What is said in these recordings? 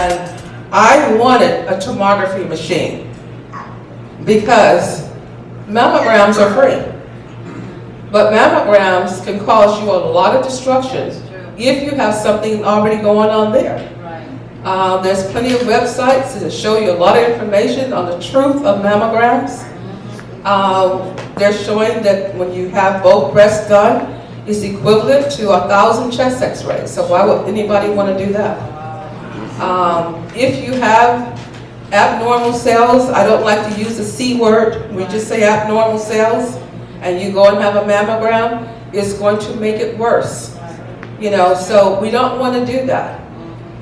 And I wanted a tomography machine because mammograms are free. But mammograms can cause you a lot of destruction if you have something already going on there. There's plenty of websites that show you a lot of information on the truth of mammograms. They're showing that when you have both breasts done, it's equivalent to 1,000 chest x-rays. So why would anybody want to do that? If you have abnormal cells, I don't like to use the C word, we just say abnormal cells, and you go and have a mammogram, it's going to make it worse. You know, so we don't want to do that.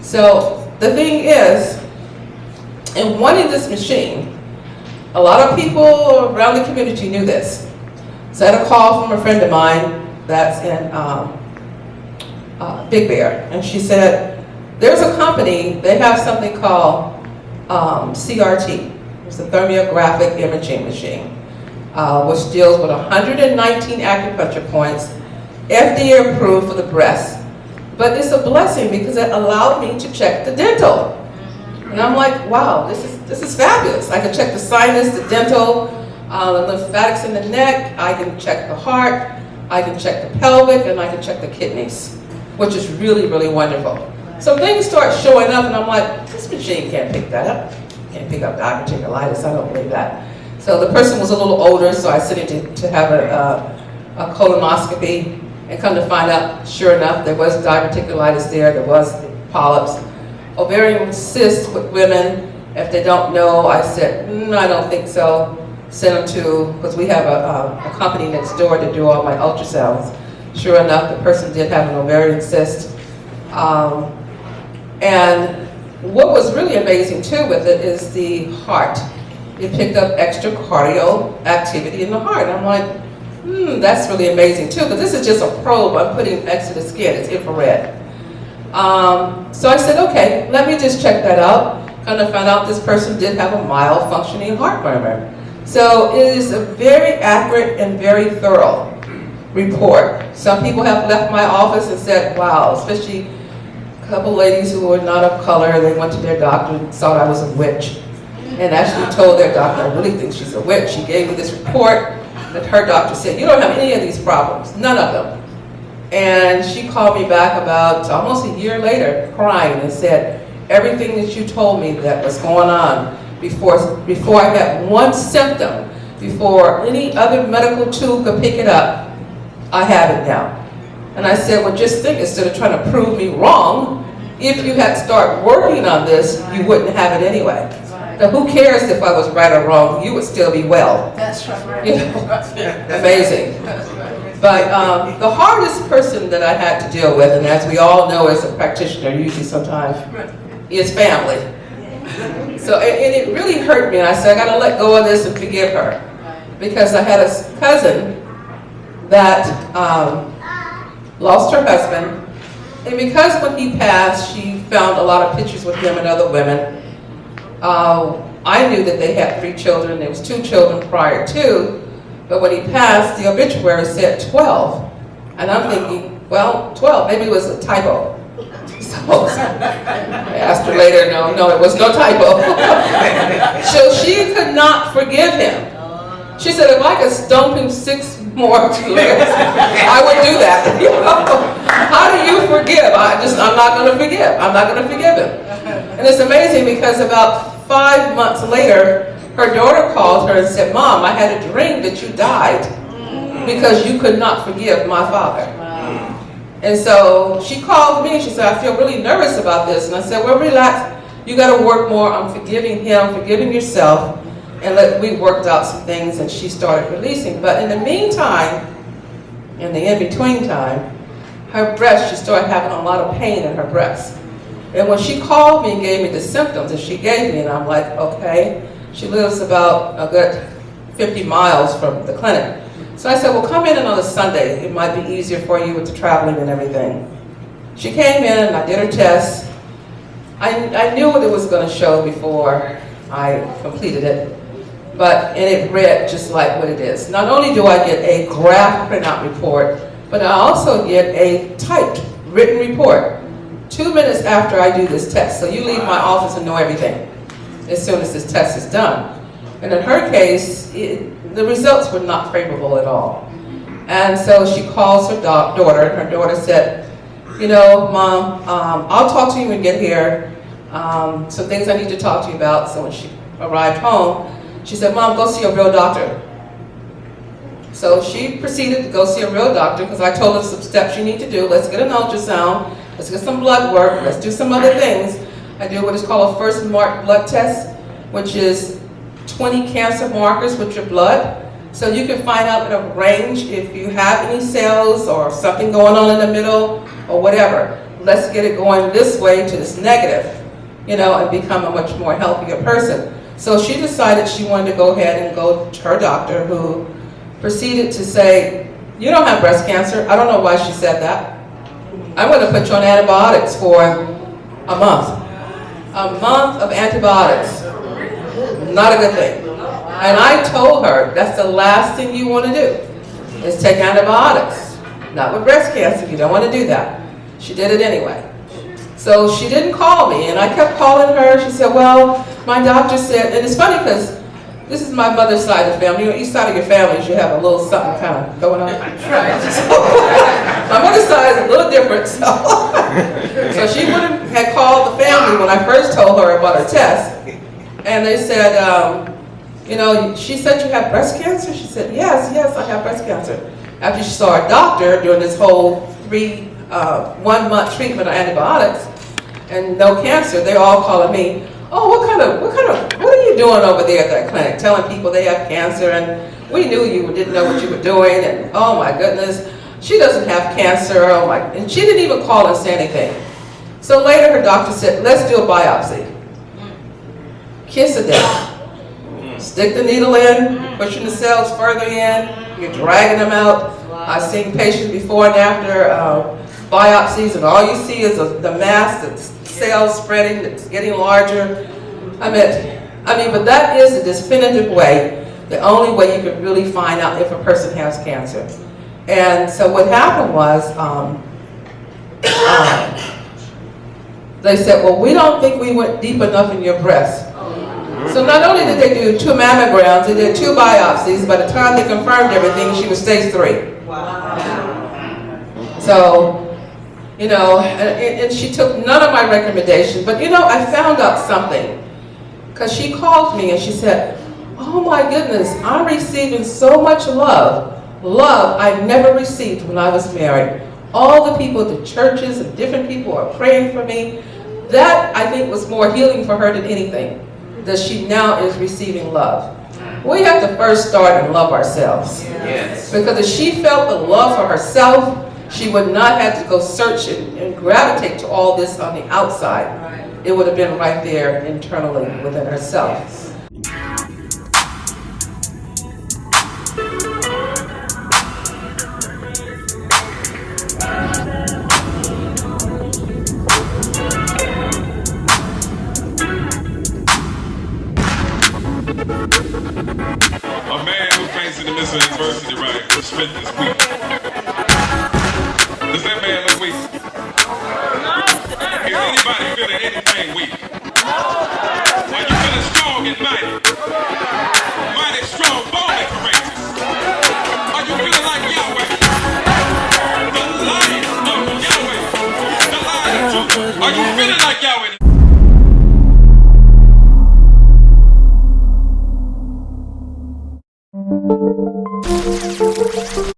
So the thing is, in wanting this machine, a lot of people around the community knew this. So I had a call from a friend of mine that's in Big Bear, and she said, there's a company, they have something called CRT. It's a thermographic imaging machine, which deals with 119 acupuncture points, FDA approved for the breast. But it's a blessing because it allowed me to check the dental. And I'm like, wow, this is fabulous. I can check the sinus, the dental, the lymphatics in the neck, I can check the heart, I can check the pelvic, and I can check the kidneys, which is really, really wonderful. So things start showing up and I'm like, this machine can't pick that up. Can't pick up diverticulitis, I don't believe that. So the person was a little older, so I sent him to have a colonoscopy, and come to find out, sure enough, there was diverticulitis there was polyps. Ovarian cysts with women, if they don't know, I said, I don't think so. Send them to, because we have a company next door to do all my ultrasounds. Sure enough, the person did have an ovarian cyst. And what was really amazing too with it is the heart. It picked up extracardial activity in the heart. I'm like, that's really amazing too, because this is just a probe I'm putting next to the skin, it's infrared. So I said, okay, let me just check that out. Kind of found out this person did have a mild functioning heart murmur. So it is a very accurate and very thorough report. Some people have left my office and said, wow, especially a couple ladies who were not of color, they went to their doctor and thought I was a witch. And actually told their doctor, I really think she's a witch. She gave me this report that her doctor said, you don't have any of these problems, none of them. And she called me back about almost a year later, crying, and said, everything that you told me that was going on before I had one symptom, before any other medical tool could pick it up, I have it now. And I said, well, just think, instead of trying to prove me wrong, if you had started working on this, you wouldn't have it anyway. Now, who cares if I was right or wrong? You would still be well. That's right. You know? Amazing. But the hardest person that I had to deal with, and as we all know as a practitioner, usually sometimes, is family. So, and it really hurt me. And I said, I got to let go of this and forgive her. Because I had a cousin that lost her husband. And because when he passed, she found a lot of pictures with him and other women. I knew that they had 3 children. There was 2 children prior to, but when he passed, the obituary said 12. And I'm thinking, well, 12, maybe it was a typo. So I asked her later, no, it was no typo. So she could not forgive him. She said, if I could stomp him 6 more times, I would do that. You know? How do you forgive? I'm not going to forgive. I'm not going to forgive him. And it's amazing because about 5 months later, her daughter called her and said, Mom, I had a dream that you died because you could not forgive my father. And so she called me and she said, I feel really nervous about this. And I said, well, relax. You got to work more on forgiving him, forgiving yourself. And we worked out some things and she started releasing. But in the meantime, in the in-between time, her breast, she started having a lot of pain in her breast. And when she called me and gave me the symptoms that she gave me, and I'm like, okay, she lives about a good 50 miles from the clinic. So I said, well, come in on a Sunday. It might be easier for you with the traveling and everything. She came in and I did her test. I knew what it was going to show before I completed it. And it read just like what it is. Not only do I get a graph printout report, but I also get a typed written report 2 minutes after I do this test. So you leave my office and know everything as soon as this test is done. And in her case, the results were not favorable at all. And so she calls her daughter, and her daughter said, you know, Mom, I'll talk to you when you get here. Some things I need to talk to you about. So when she arrived home, she said, Mom, go see a real doctor. So she proceeded to go see a real doctor because I told her some steps you need to do. Let's get an ultrasound. Let's get some blood work. Let's do some other things. I do what is called a first mark blood test, which is 20 cancer markers with your blood. So you can find out in a range if you have any cells or something going on in the middle or whatever. Let's get it going this way to this negative, you know, and become a much more healthier person. So she decided she wanted to go ahead and go to her doctor, who proceeded to say, you don't have breast cancer. I don't know why she said that. I'm going to put you on antibiotics for a month. A month of antibiotics. Not a good thing. And I told her, that's the last thing you want to do, is take antibiotics. Not with breast cancer, you don't want to do that. She did it anyway. So she didn't call me, and I kept calling her. She said, well, my doctor said, and it's funny because this is my mother's side of the family. You know, each side of your family, you have a little something kind of going on. Right. So, my mother's side is a little different. So she had called the family when I first told her about her test. And they said, you know, she said you have breast cancer? She said, yes, I have breast cancer. After she saw a doctor during this whole 1 month treatment of antibiotics and no cancer, they're all calling me, oh, what are you doing over there at that clinic? Telling people they have cancer, and we knew you didn't know what you were doing, and oh my goodness, she doesn't have cancer, oh my, and she didn't even call and say anything. So later her doctor said, let's do a biopsy. Kiss of death. Stick the needle in, pushing the cells further in, you're dragging them out. I've seen patients before and after biopsies, and all you see is the mass, the cells spreading, it's getting larger. I mean, but that is the definitive way, the only way you can really find out if a person has cancer. And so what happened was, they said, well, we don't think we went deep enough in your breast. So not only did they do 2 mammograms, they did 2 biopsies. By the time they confirmed everything, she was stage 3. So, you know, and she took none of my recommendations. But, you know, I found out something. Because she called me and she said, oh my goodness, I'm receiving so much love. Love I never received when I was married. All the people at the churches and different people are praying for me. That, I think, was more healing for her than anything. That she now is receiving love. We have to first start and love ourselves. Yes. Because if she felt the love for herself, she would not have to go search and gravitate to all this on the outside. Right. It would have been right there internally within herself. A man who faces the midst of adversity, right, will spit this week. Does that man look weak? Is anybody feeling anything weak? Are you feeling strong and mighty?